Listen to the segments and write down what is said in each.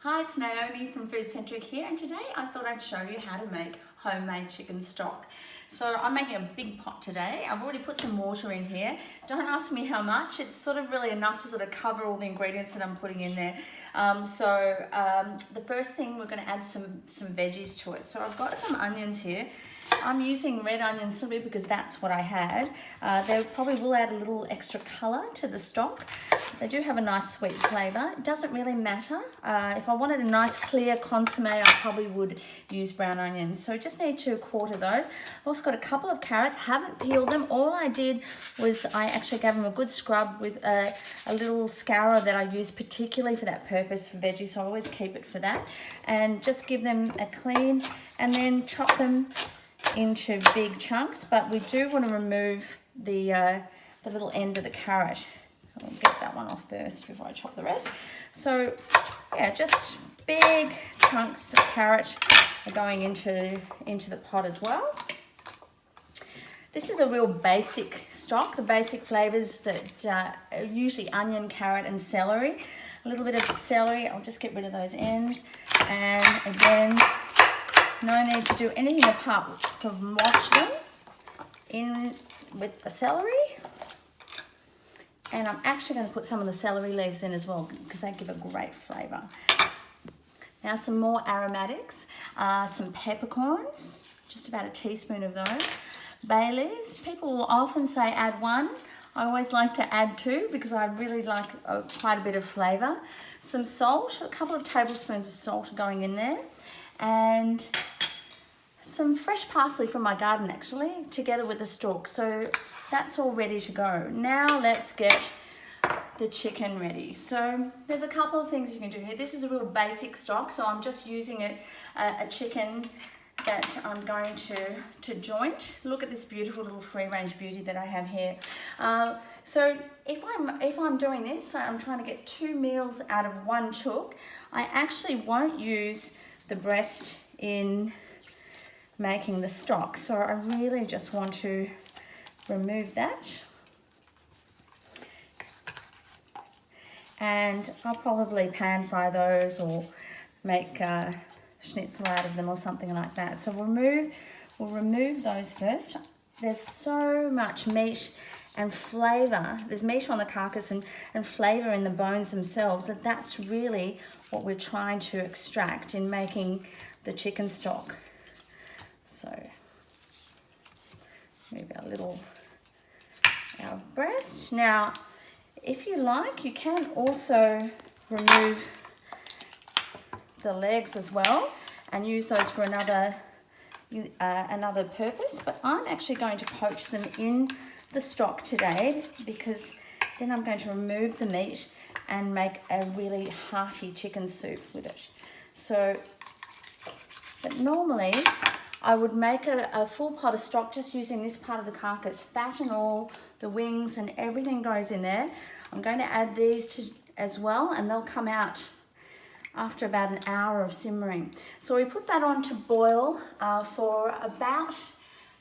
Hi, it's Naomi from Foodcentric here, and today I thought I'd show you how to make homemade chicken stock. So I'm making a big pot today. I've already put some water in here. Don't ask me how much. It's sort of really enough to sort of cover all the ingredients that I'm putting in there. The first thing, we're going to add some veggies to it. So I've got some onions here. I'm using red onions simply because that's what I had. They probably will add a little extra colour to the stock. They do have a nice sweet flavour. It doesn't really matter. If I wanted a nice clear consommé, I probably would use brown onions. So just need to quarter those. I've also got a couple of carrots, haven't peeled them. All I did was I actually gave them a good scrub with a little scourer that I use particularly for that purpose for veggies, so I always keep it for that. And just give them a clean and then chop them into big chunks, but we do want to remove the little end of the carrot. So I'll get that one off first before I chop the rest. So yeah, just big chunks of carrot are going into the pot as well. This is a real basic stock, the basic flavours that are usually onion, carrot and celery. A little bit of celery, I'll just get rid of those ends. And again, no need to do anything apart from wash them in with the celery. And I'm actually going to put some of the celery leaves in as well because they give a great flavour. Now some more aromatics, some peppercorns, just about a teaspoon of those. Bay leaves, people will often say add one. I always like to add two because I really like quite a bit of flavour. Some salt, a couple of tablespoons of salt going in there. And some fresh parsley from my garden actually, together with the stalk. So that's all ready to go. Now let's get the chicken ready. So there's a couple of things you can do here. This is a real basic stock, so I'm just using a chicken that I'm going to joint. Look at this beautiful little free-range beauty that I have here. So if I'm doing this, I'm trying to get 2 meals out of 1 chook. I actually won't use the breast in making the stock, so I really just want to remove that, and I'll probably pan fry those or make schnitzel out of them or something like that. So we'll remove those first. There's so much meat and flavour. There's meat on the carcass and flavour in the bones themselves, that's really what we're trying to extract in making the chicken stock. So move our breast. Now, if you like, you can also remove the legs as well and use those for another purpose, but I'm actually going to poach them in the stock today because then I'm going to remove the meat and make a really hearty chicken soup with it. So, but normally I would make a full pot of stock just using this part of the carcass, fat and all, the wings and everything goes in there. I'm going to add these as well, and they'll come out after about an hour of simmering. So we put that on to boil for about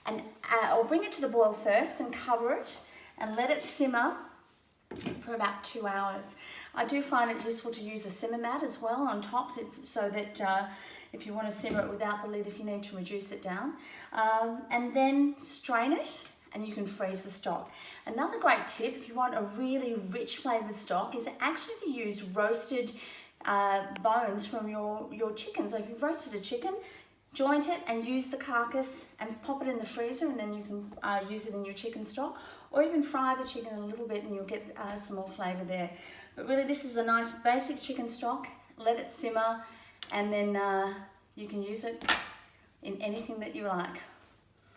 an hour, or bring it to the boil first and cover it and let it simmer for about 2 hours. I do find it useful to use a simmer mat as well on top so that if you want to simmer it without the lid, if you need to reduce it down. And then strain it and you can freeze the stock. Another great tip, if you want a really rich flavoured stock, is actually to use roasted bones from your chicken. So if you've roasted a chicken, joint it and use the carcass and pop it in the freezer, and then you can use it in your chicken stock, or even fry the chicken a little bit and you'll get some more flavour there. But really this is a nice basic chicken stock. Let it simmer and then you can use it in anything that you like.